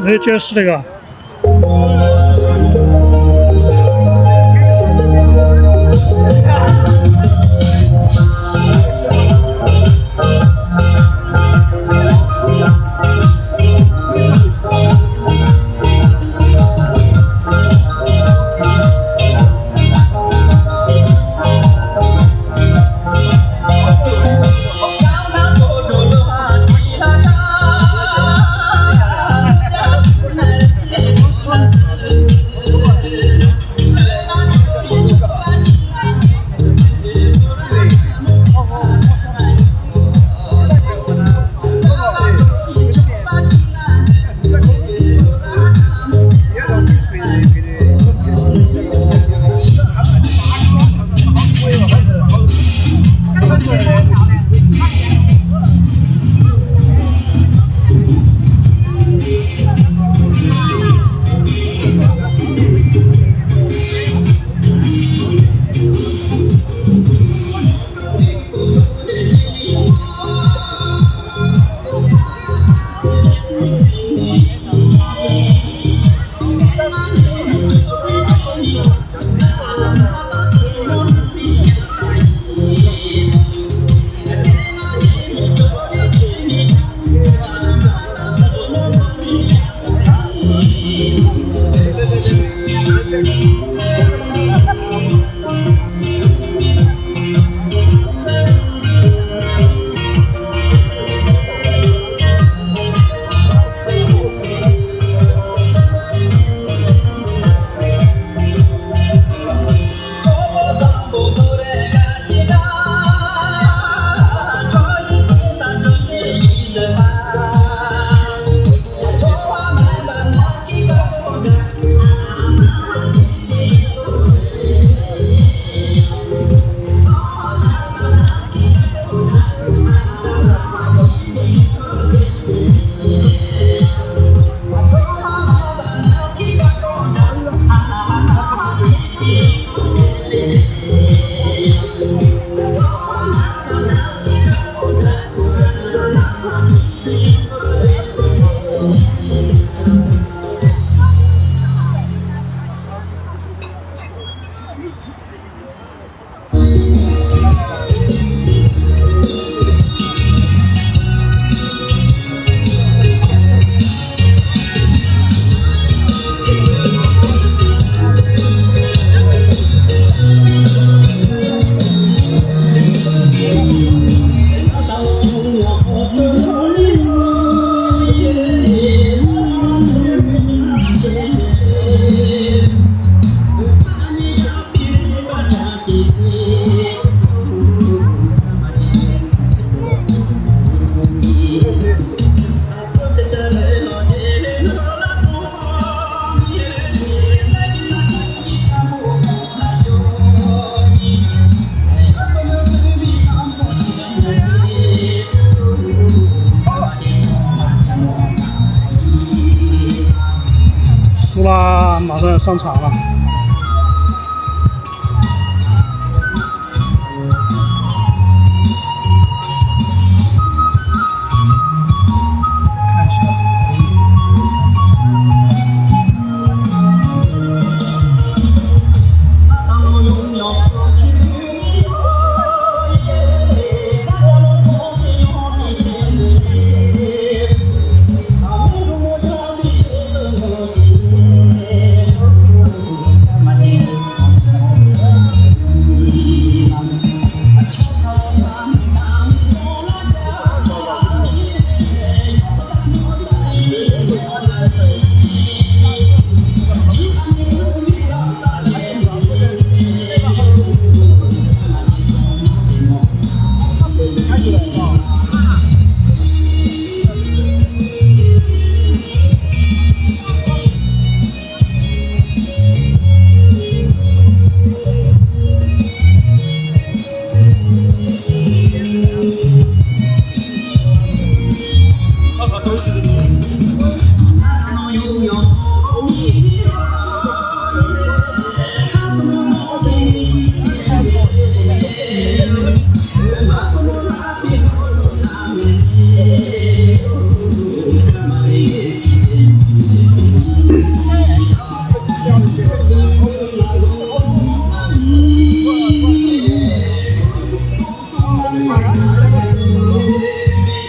네, 제스가苏拉马上要上场了。看一下。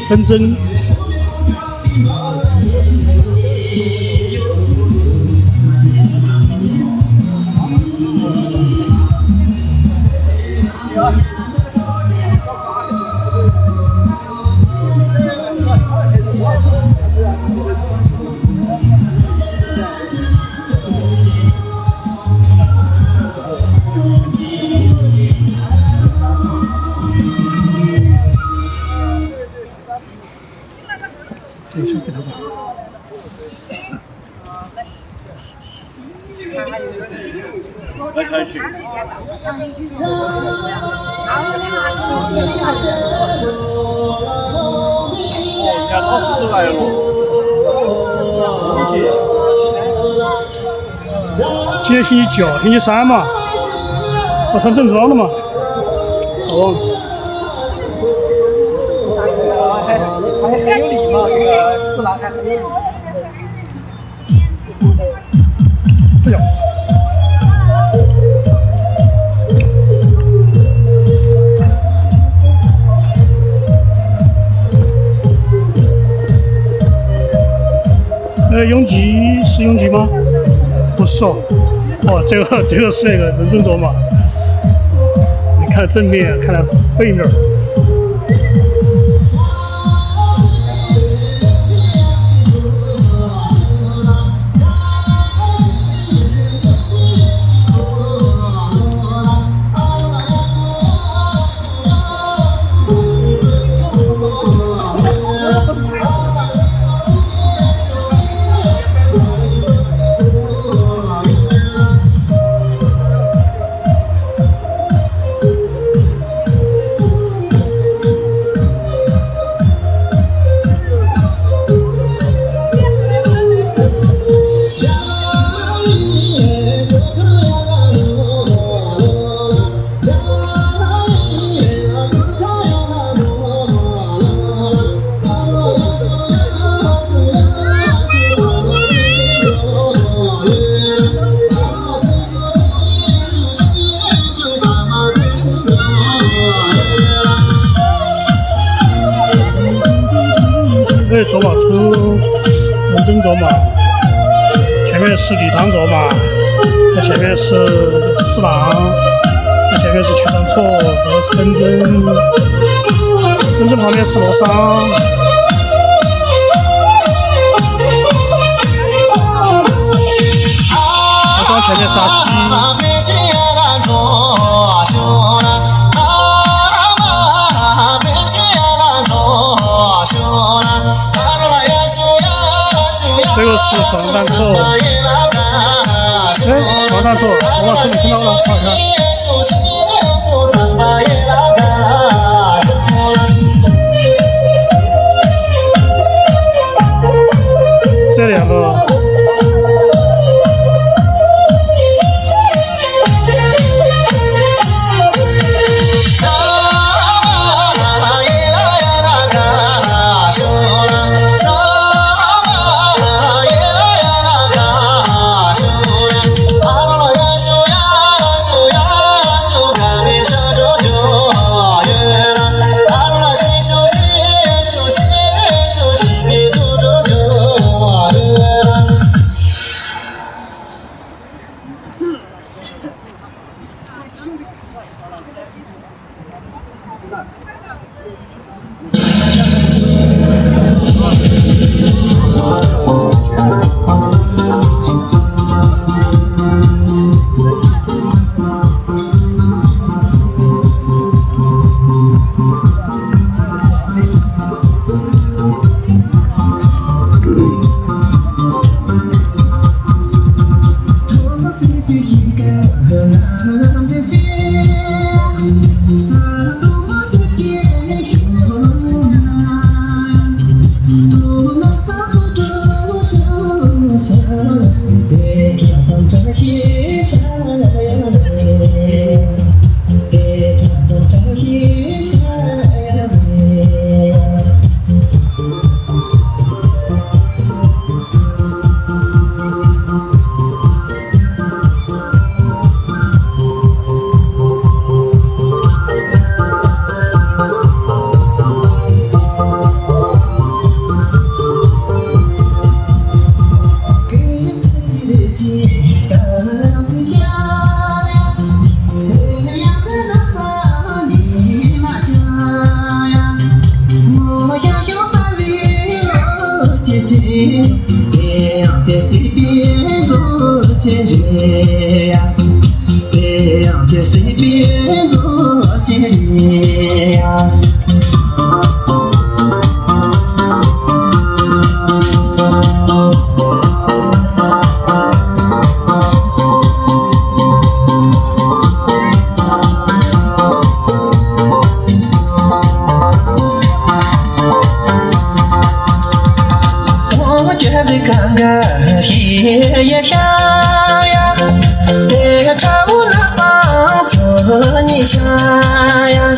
灯针。等一下给他吧。再开始。人家老师都来了。今天星期9，星期3嘛，我穿正装了嘛，我忘了。还很有力嘛，这个死浪还很有力。哎呀！拥挤是拥挤吗？不是哦，哦，这个是那个人证卓玛。你看正面，看背面。卓玛出人证卓玛，前面是礼堂卓玛，在前面是四郎，在前面是曲张错和灯针，灯针旁边是罗桑。罗桑前面扎西。这个是双单错，哎，双单错，我把这里看到了，看看。这两个。亲人呀，两边随便做亲人呀。绝对看看夜夜想呀，别找那房子你抢呀，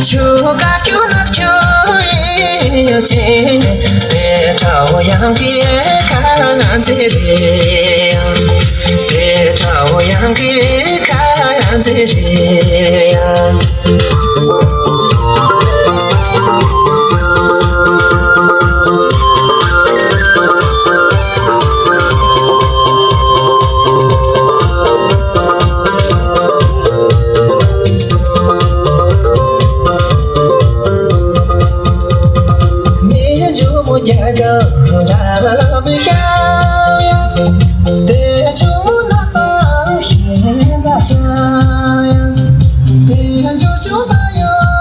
就该就那就有钱，别找样给看这里呀，别找样给看这里呀。家人那不想呀，得就那张现在想呀，得就那有。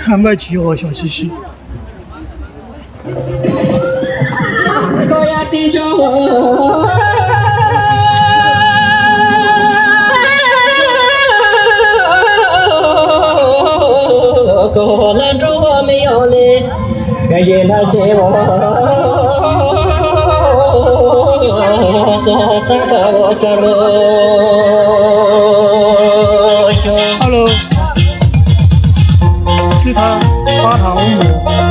看卖鸡和笑嘻嘻。高雅的酒窝，高兰州我没有嘞，也来接我。Hello，是他花桃母。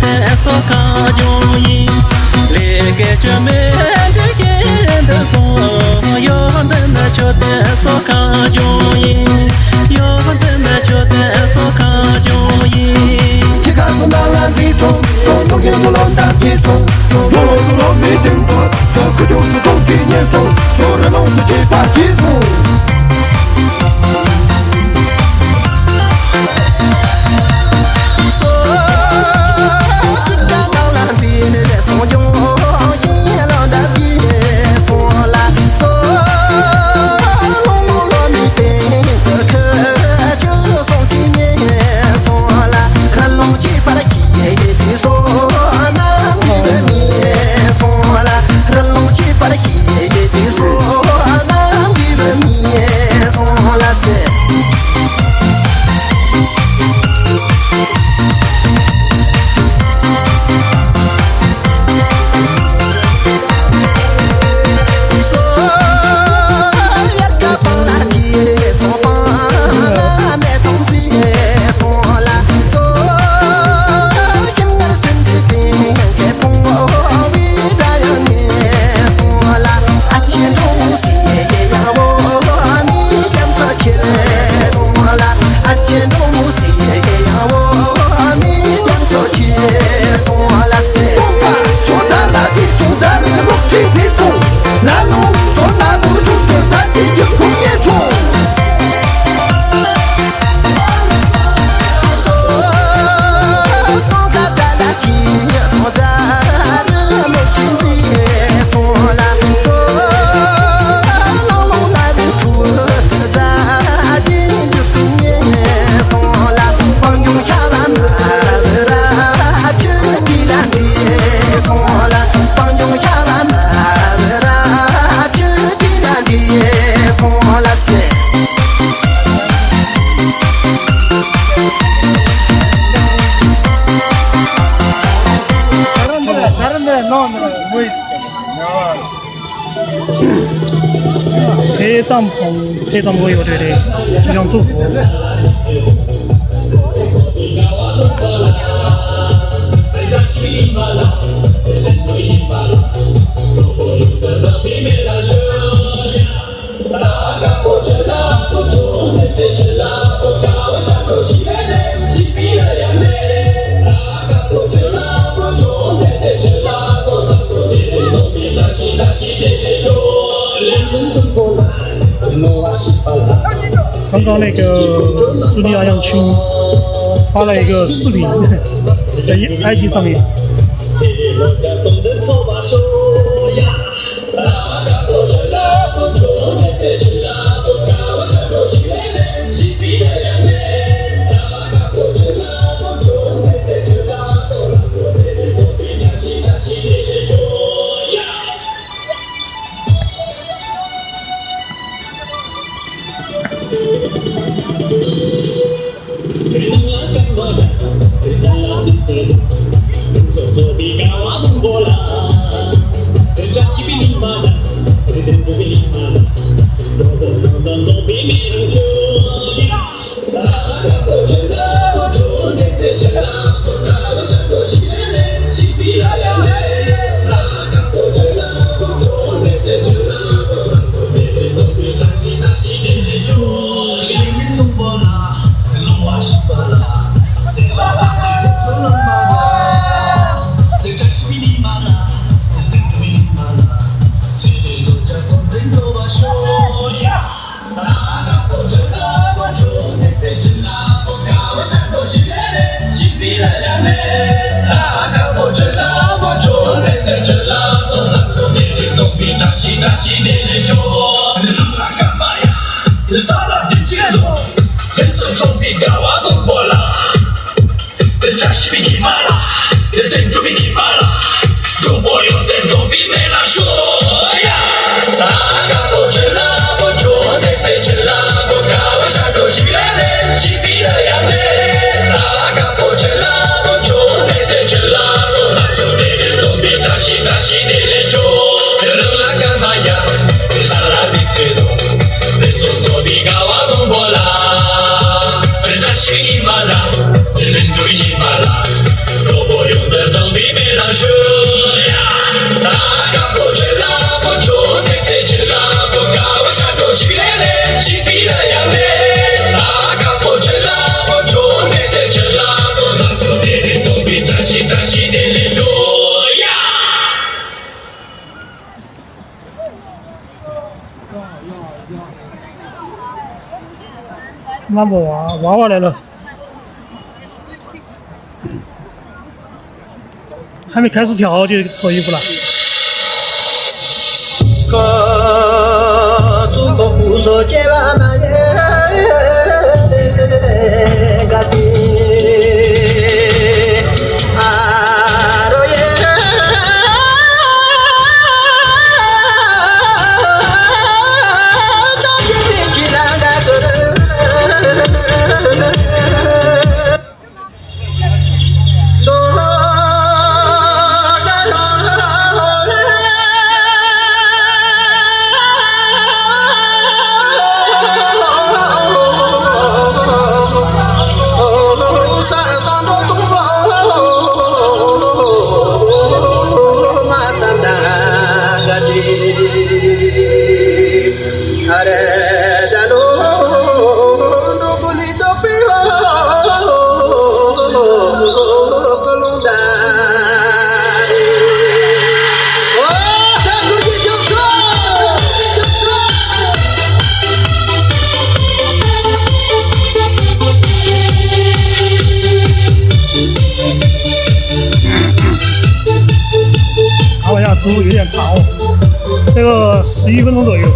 thế số cao dung yên lệ kể cho mẹ để kể được số yo tên là cho thế số cao dung yên yo tên là cho thế số cao dung yên chỉ cần sống đang làm gì sống sống không yên sống lòng đang kia sống sống lòng mê tình thật sống cứ chung sống kỷ niệm sống sống ra lòng sự chỉ phải kia sống陪帐篷乐队的吉祥祝福。刚刚那个朱莉亚杨青发了一个视频，在 IG 上面。妈妈娃娃来了，还没开始跳就脱衣服了。祖国无所结巴嘛耶，嘎比阿罗耶，早起别去那个个人。有点长哦，这个11分钟左右。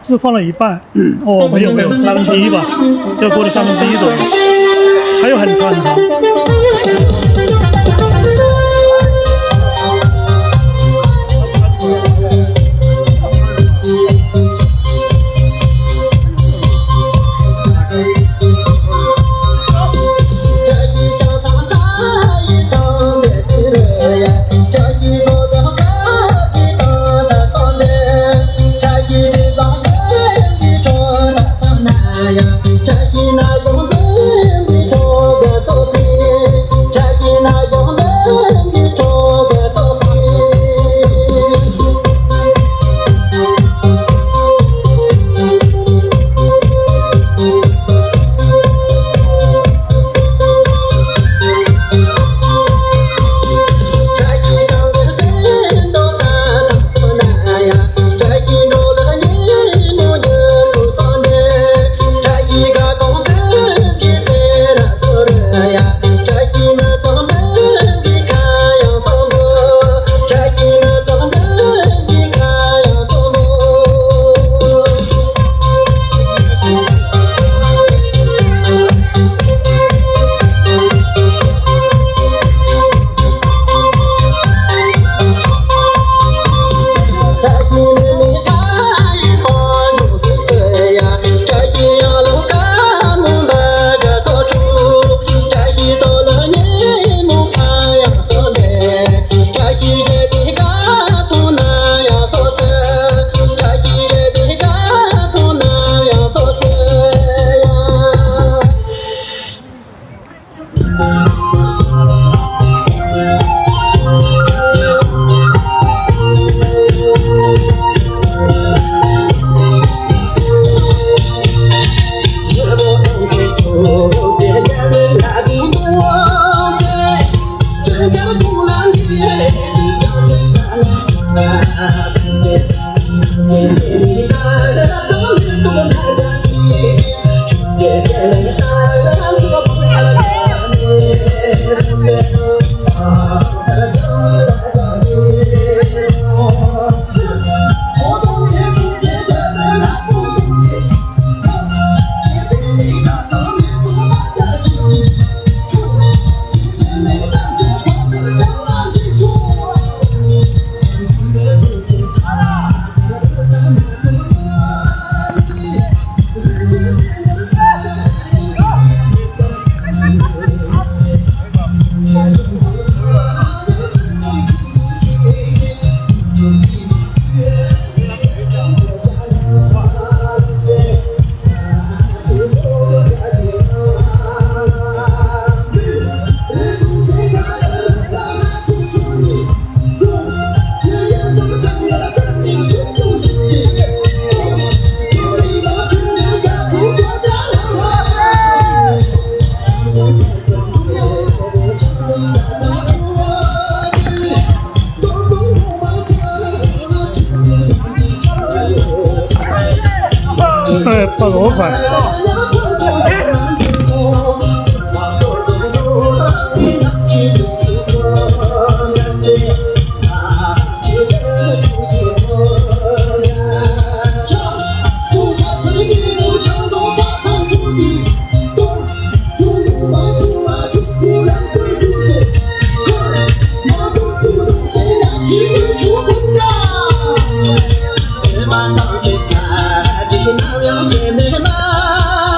只放了一半，哦，没有，1/3吧，这个锅的1/3左右。还有很长很长。跑多快！Hãy subscribe cho kênh Ghiền Mì Gõ để không bỏ lỡ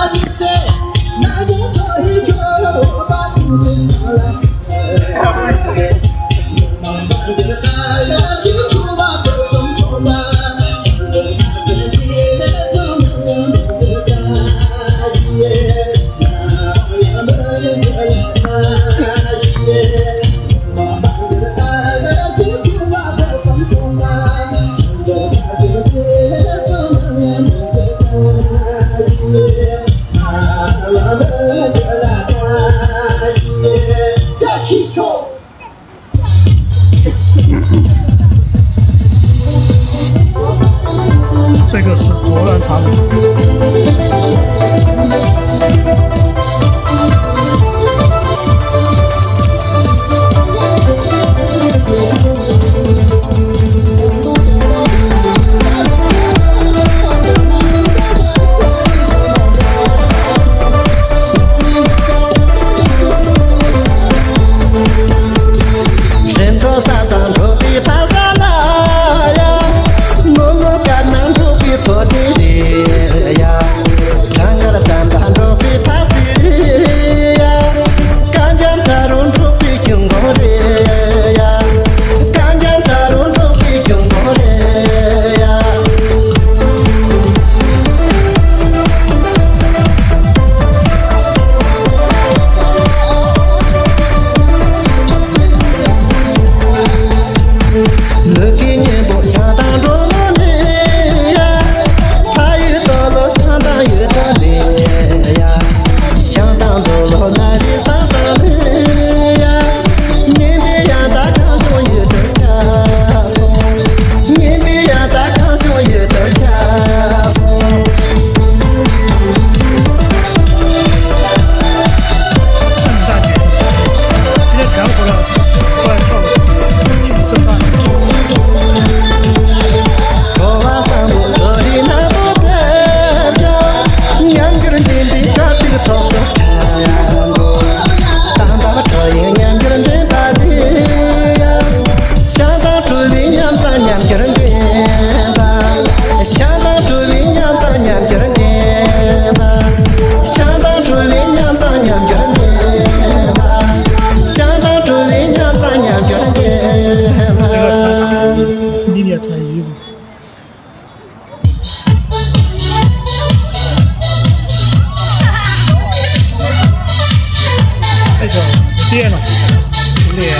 点了，停电。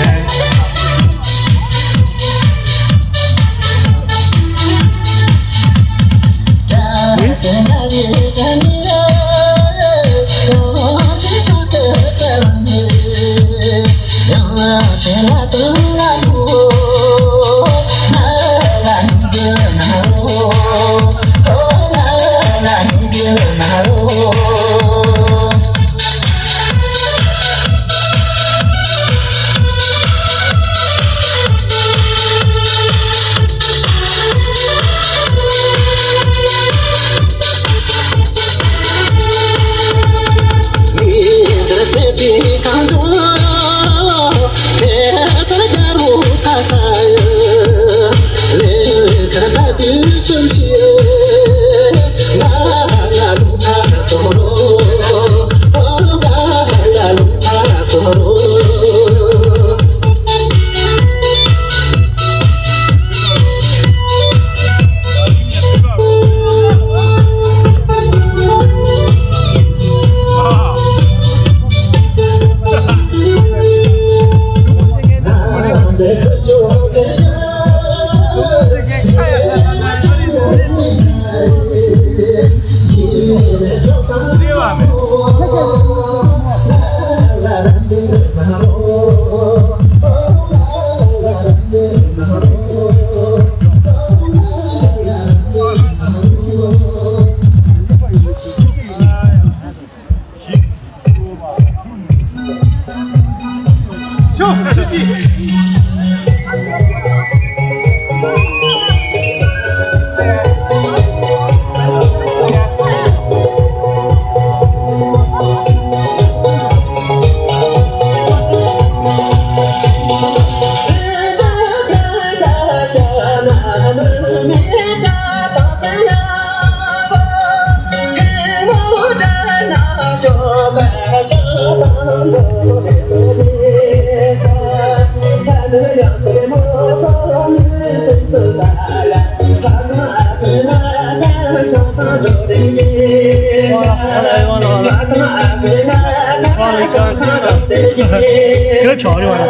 给他跳就完了。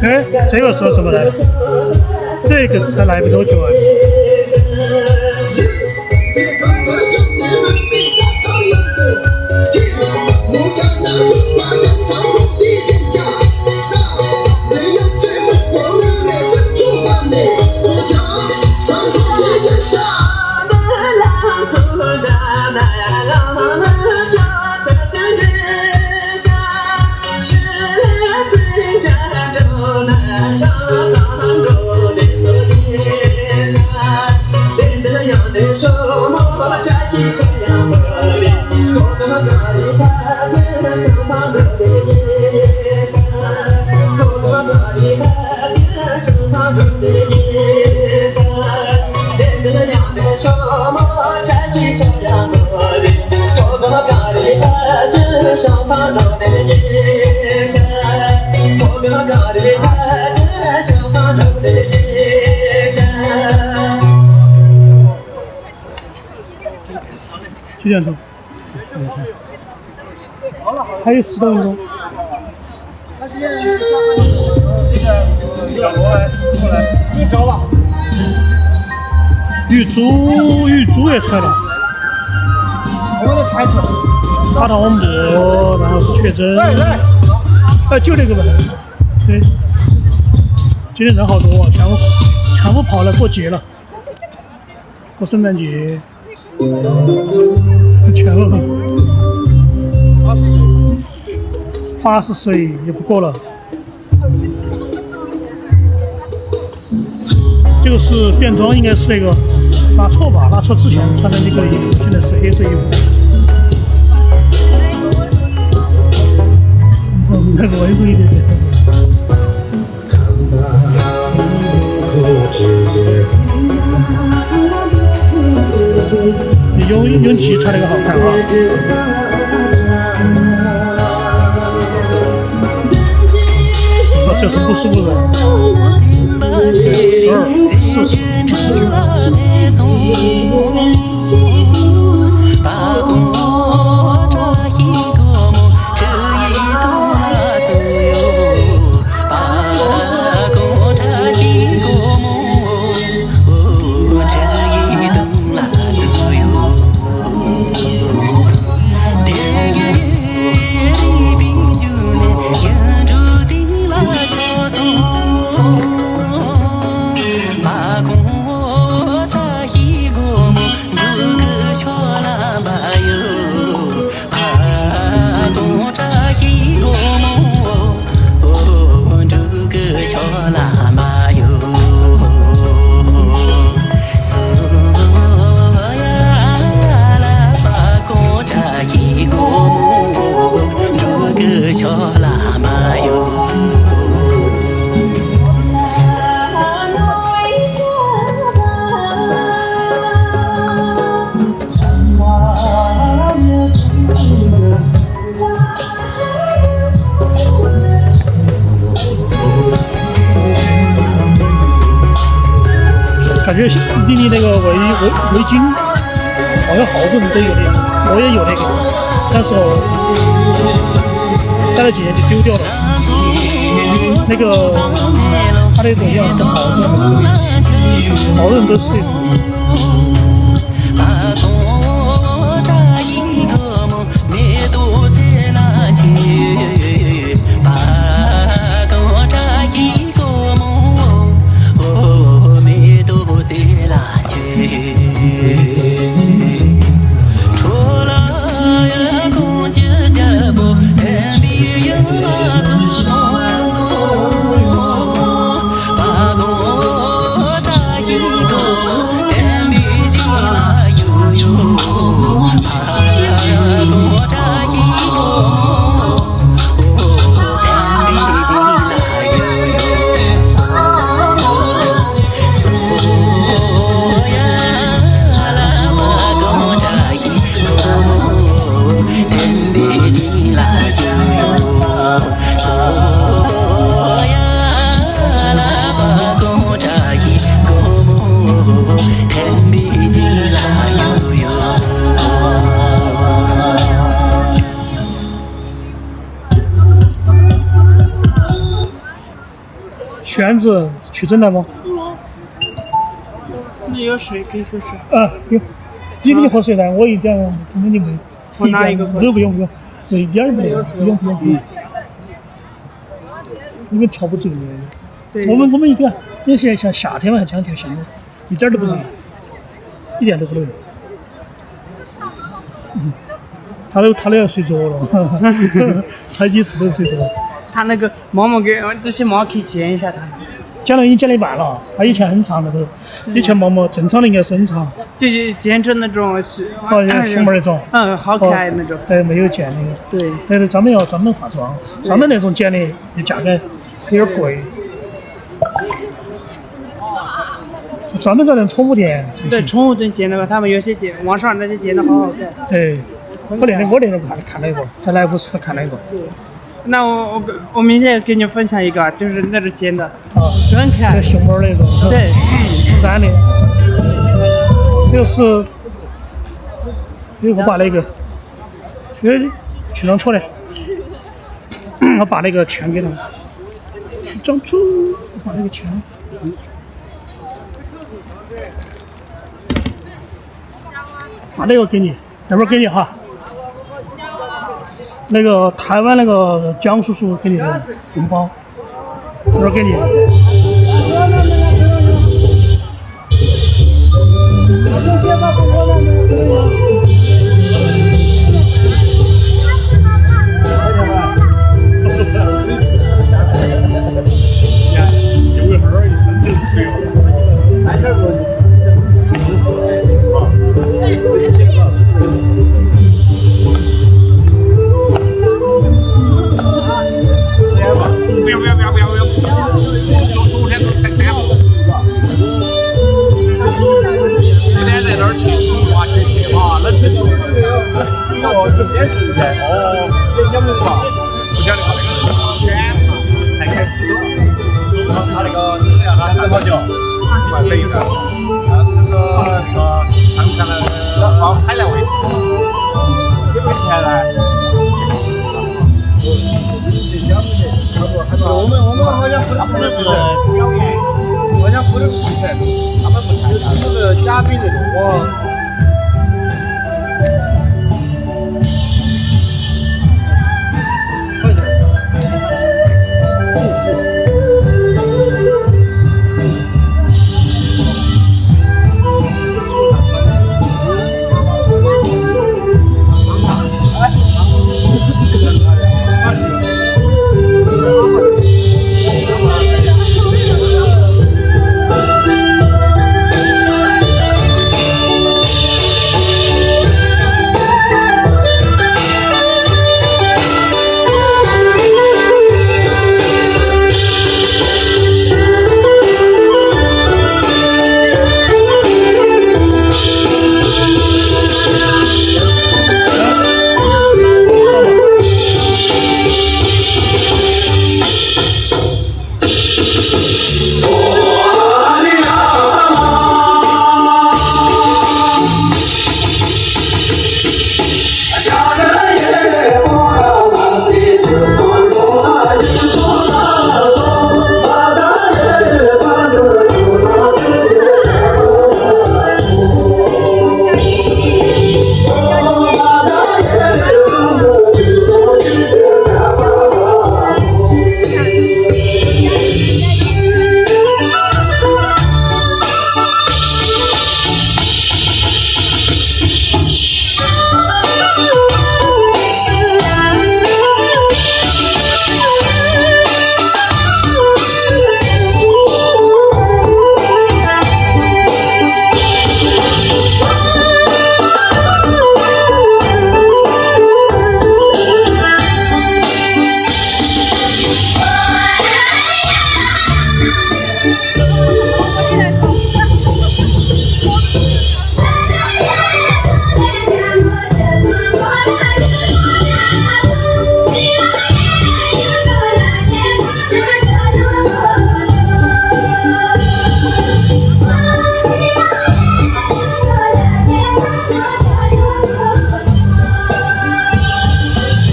哎，这个说什么来着？这个才来不多久啊！几点钟？还有10多分钟。玉珠也拆了。爬到我们部，然后是确诊。就那个吧。对。今天人好多啊，全部跑来过节了，过圣诞节。全部80岁也不过了。这个是变装，应该是那个拿错吧？拿错之前穿的那个衣服，现在是黑色衣服。那个温柔一点点。永吉穿那个好看啊！这是不舒服的。12、40、感觉弟弟那个围巾，好像好多人都有那种，我也有那个，但是我戴了几年就丢掉了。那个他那种样式好多人都是那种。圈子取证了吗？你有水可以喝水。有。你给你喝水来，我一点可能就没。我拿一个。不用，我一点儿不用，不用。你们调不准的。我们一点，因为现在像夏天嘛，这样调现在一点都不热，一点都不热。他都要睡着了，他几次都睡着了。他那个毛毛给这些毛可以剪一下他。剪了已经剪了一半了，他以前很长的都，以前毛毛正常的应该是很长。就是剪成那种是，熊猫那种。好可爱那种。对，没有剪那个。对。但是专门化妆，专门那种剪的价格有点贵。专门在那宠物店。对，宠物店剪的吧，他们有些剪，网上那些剪的好好看。哎，我那天看了一个，在来福士看了一个。那我明天给你分享一个，就是那种剪的，很可爱，熊猫那种，对，染的。这个是，我把那个，去张车的，我把那个钱给他，去张车，我把那个钱，把那个给你，待会儿给你哈。那个台湾那个蒋叔叔给你的红包，这边给你。对？哦，养母嘛，不晓得才开始。他那个质量他3.9，等于个，那个上次那个往海南卫视，有没有钱来？我们好像不是表演，好像不是评审，他们不参加，这个嘉宾那种哇。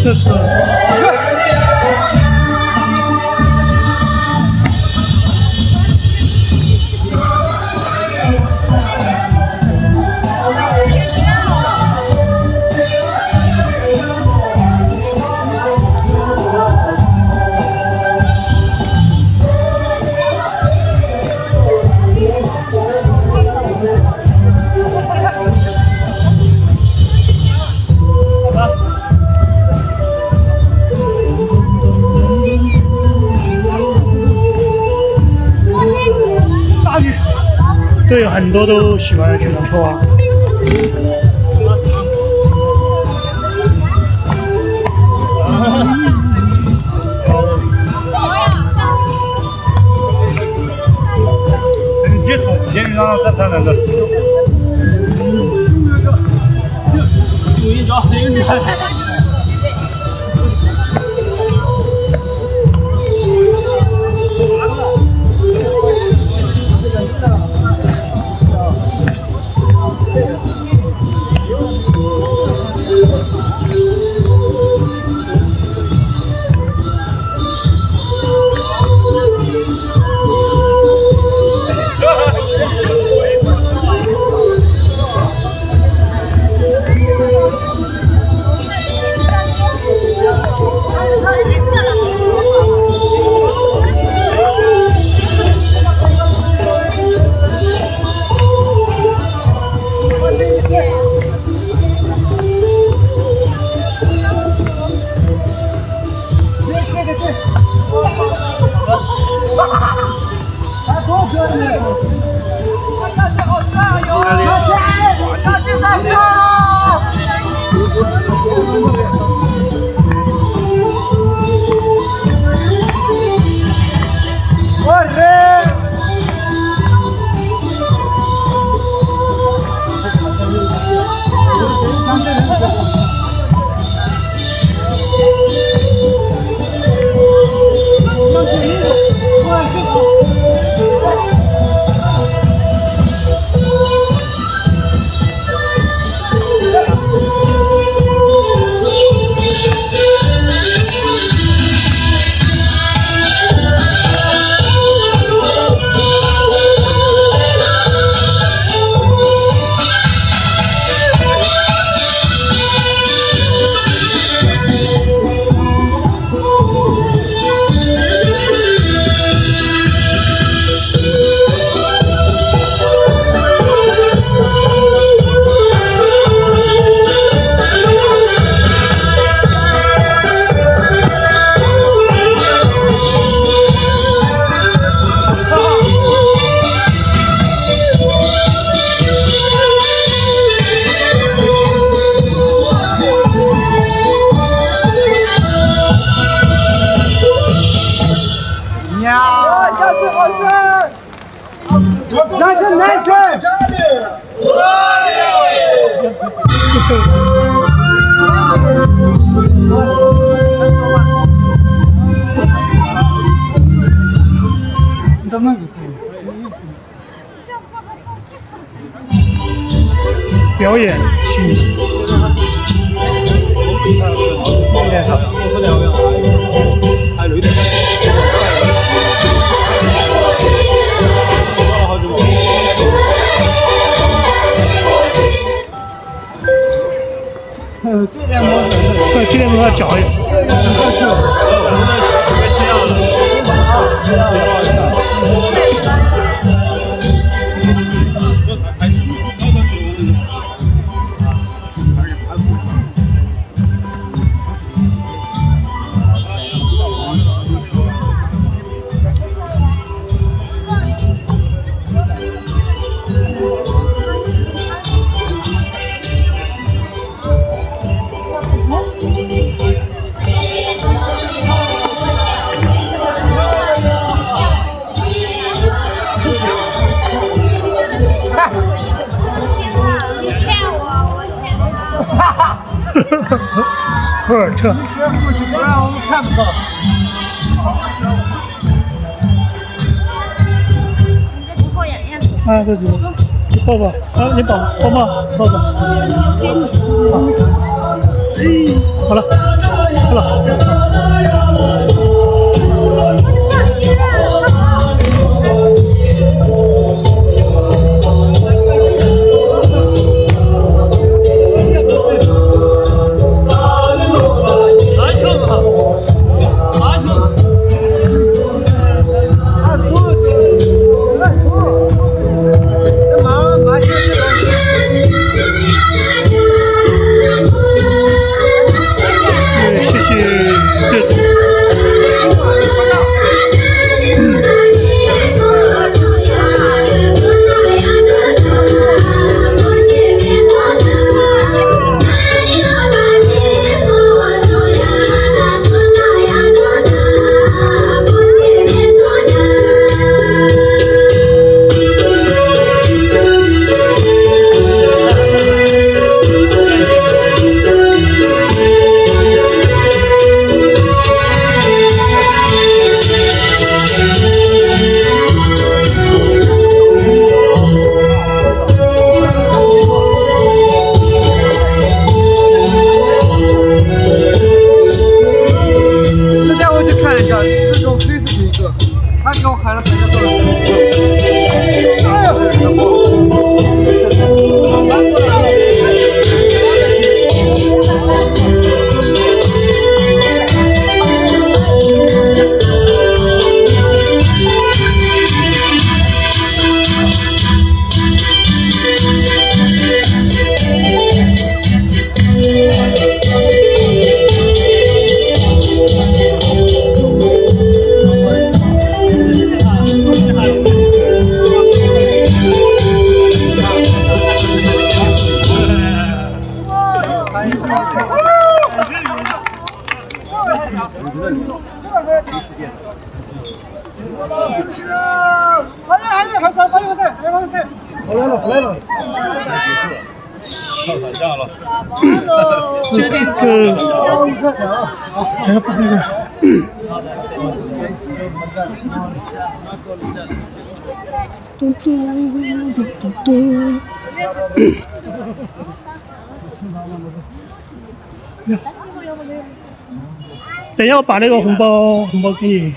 这是对，很多都喜欢去当车啊。结束，监狱长在谈那个。录音叫监狱长。表演性质。还累点。对，今天都要搅一次。科尔特。不然我们看不到。啊，这是抱抱啊，你抱抱。给你。好了，好了。还要把那个，等一下我把那个红包给你，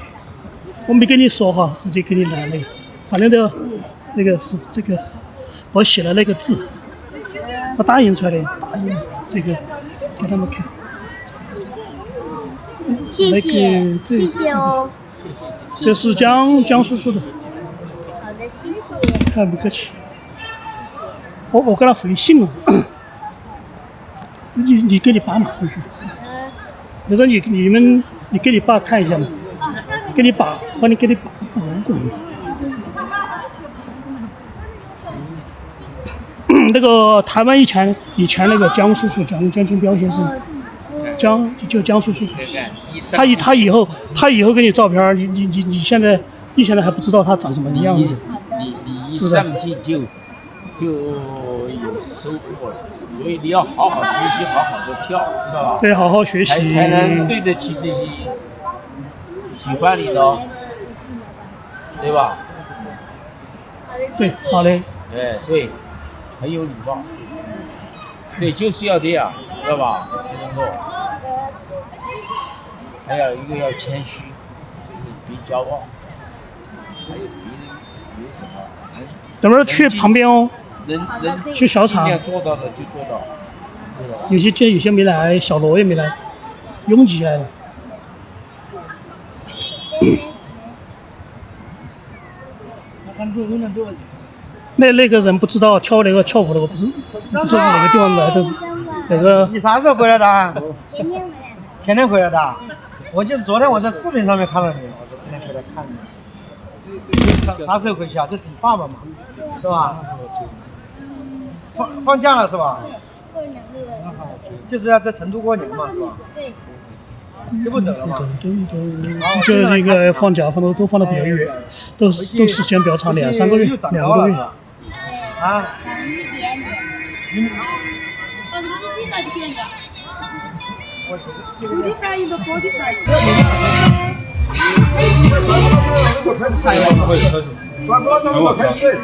我没跟你说哈，直接给你来那个，反正的，那个是这个，我写了那个字，我打印出来的，打印这个给他们看。谢谢，谢谢哦。这是江叔叔的。好的，谢谢。不客气。谢谢。我给他回信了。你给你爸嘛，不是？比如说你给你爸看一下嘛，给你爸，帮你给你爸过嘛。那个台湾以前那个江叔叔江青彪先生。就江叔叔，他以后给你照片，你现在还不知道他长什么样子。你一上进就有收获了。所以你要好好学习，好好的跳，知道吧？对，好好学习，才能对得起这些喜欢你的，对吧？好的，对谢，谢。好嘞，哎，对，很有礼貌。对，就是要这样，知道吧？只能说，还有一个要谦虚，就是别骄傲。还有别人有什么等会儿去旁边哦，能去小厂尽，量做到的就做到，知道吧？有些没来，小罗也没来，拥挤来了。那个人不知道跳那个跳舞的，我不知道哪个地方来的，哪个你啥时候回来的啊？前天回来的。前天回来的啊。我就是昨天我在视频上面看到你，我就今天回来看你。啥时候回去啊？这是你爸爸嘛，是吧？放假了是吧？过了2个月。就是要在成都过年嘛，是吧？对。就不走了嘛。就那个放假都放的比较远，都时间比较长，2-3个月，又长2个多月。高了是吧？啊？长一点点。比啥子变的？我的啥一个波的啥？开始踩了，转过来开始。